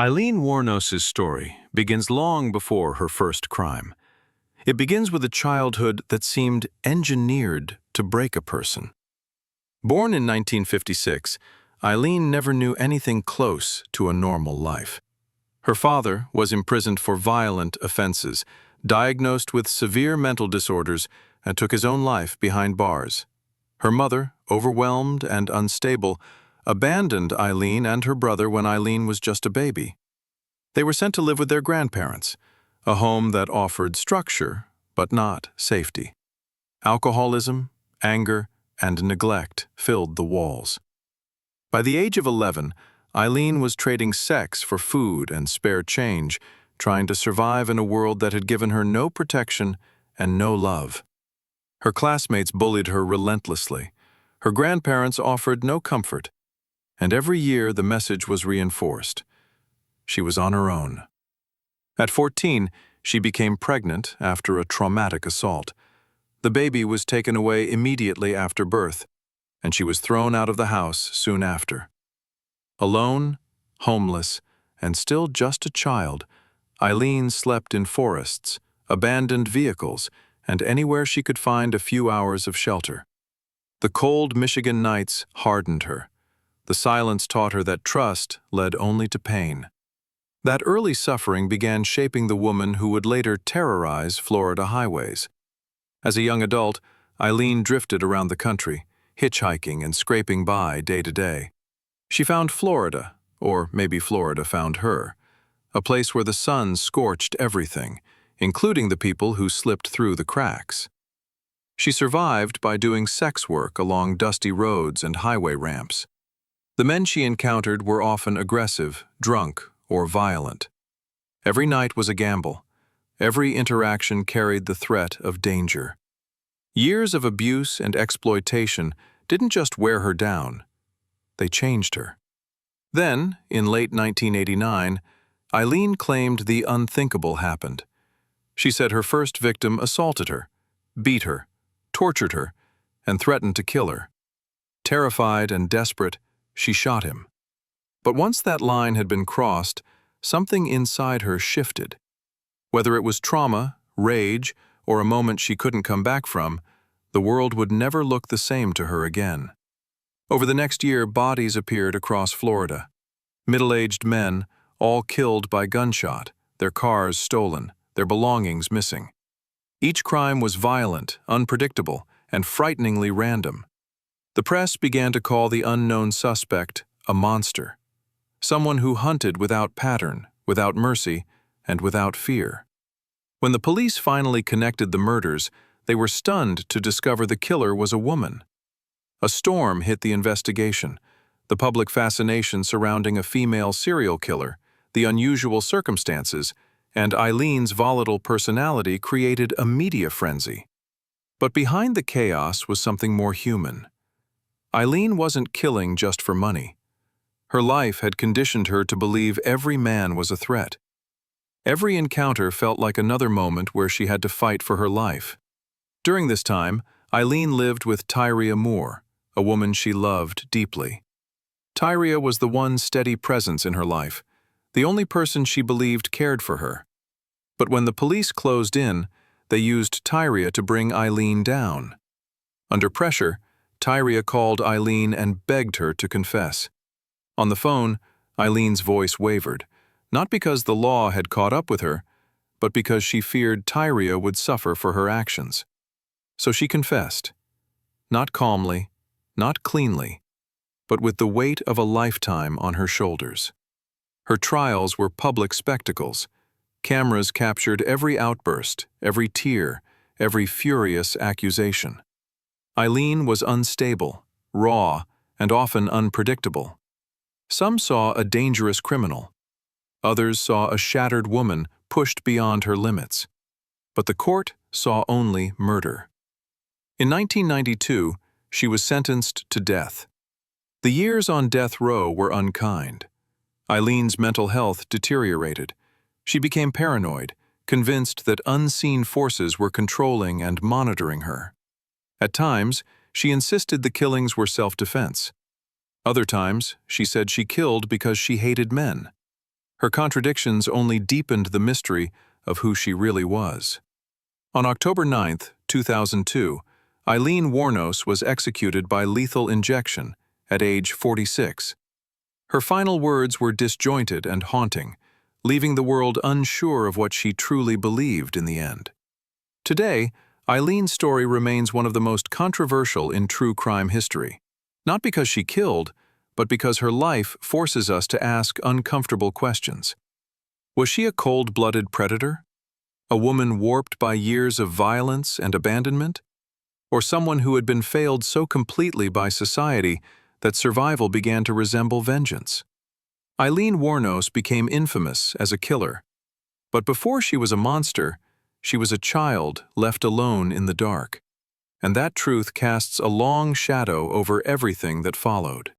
Aileen Wuornos' story begins long before her first crime. It begins with a childhood that seemed engineered to break a person. Born in 1956, Aileen never knew anything close to a normal life. Her father was imprisoned for violent offenses, diagnosed with severe mental disorders, and took his own life behind bars. Her mother, overwhelmed and unstable, abandoned Aileen and her brother when Aileen was just a baby. They were sent to live with their grandparents, a home that offered structure but not safety. Alcoholism, anger, and neglect filled the walls. By the age of 11, Aileen was trading sex for food and spare change, trying to survive in a world that had given her no protection and no love. Her classmates bullied her relentlessly. Her grandparents offered no comfort. And every year the message was reinforced. She was on her own. At 14, she became pregnant after a traumatic assault. The baby was taken away immediately after birth, and she was thrown out of the house soon after. Alone, homeless, and still just a child, Aileen slept in forests, abandoned vehicles, and anywhere she could find a few hours of shelter. The cold Michigan nights hardened her. The silence taught her that trust led only to pain. That early suffering began shaping the woman who would later terrorize Florida highways. As a young adult, Aileen drifted around the country, hitchhiking and scraping by day to day. She found Florida, or maybe Florida found her, a place where the sun scorched everything, including the people who slipped through the cracks. She survived by doing sex work along dusty roads and highway ramps. The men she encountered were often aggressive, drunk, or violent. Every night was a gamble. Every interaction carried the threat of danger. Years of abuse and exploitation didn't just wear her down. They changed her. Then, in late 1989, Aileen claimed the unthinkable happened. She said her first victim assaulted her, beat her, tortured her, and threatened to kill her. Terrified and desperate, she shot him. But once that line had been crossed, something inside her shifted. Whether it was trauma, rage, or a moment she couldn't come back from, the world would never look the same to her again. Over the next year, bodies appeared across Florida. Middle-aged men, all killed by gunshot, their cars stolen, their belongings missing. Each crime was violent, unpredictable, and frighteningly random. The press began to call the unknown suspect a monster, someone who hunted without pattern, without mercy, and without fear. When the police finally connected the murders, they were stunned to discover the killer was a woman. A storm hit the investigation, the public fascination surrounding a female serial killer, the unusual circumstances, and Aileen's volatile personality created a media frenzy. But behind the chaos was something more human. Aileen wasn't killing just for money. Her life had conditioned her to believe every man was a threat. Every encounter felt like another moment where she had to fight for her life. During this time, Aileen lived with Tyria Moore, a woman she loved deeply. Tyria was the one steady presence in her life, the only person she believed cared for her. But when the police closed in, they used Tyria to bring Aileen down. Under pressure, Tyria called Aileen and begged her to confess. On the phone, Aileen's voice wavered, not because the law had caught up with her, but because she feared Tyria would suffer for her actions. So she confessed, not calmly, not cleanly, but with the weight of a lifetime on her shoulders. Her trials were public spectacles. Cameras captured every outburst, every tear, every furious accusation. Aileen was unstable, raw, and often unpredictable. Some saw a dangerous criminal. Others saw a shattered woman pushed beyond her limits. But the court saw only murder. In 1992, she was sentenced to death. The years on death row were unkind. Aileen's mental health deteriorated. She became paranoid, convinced that unseen forces were controlling and monitoring her. At times, she insisted the killings were self-defense. Other times, she said she killed because she hated men. Her contradictions only deepened the mystery of who she really was. On October 9, 2002, Aileen Wuornos was executed by lethal injection at age 46. Her final words were disjointed and haunting, leaving the world unsure of what she truly believed in the end. Today, Aileen's story remains one of the most controversial in true crime history, not because she killed, but because her life forces us to ask uncomfortable questions. Was she a cold-blooded predator? A woman warped by years of violence and abandonment? Or someone who had been failed so completely by society that survival began to resemble vengeance? Aileen Wuornos became infamous as a killer, but before she was a monster, she was a child left alone in the dark, and that truth casts a long shadow over everything that followed.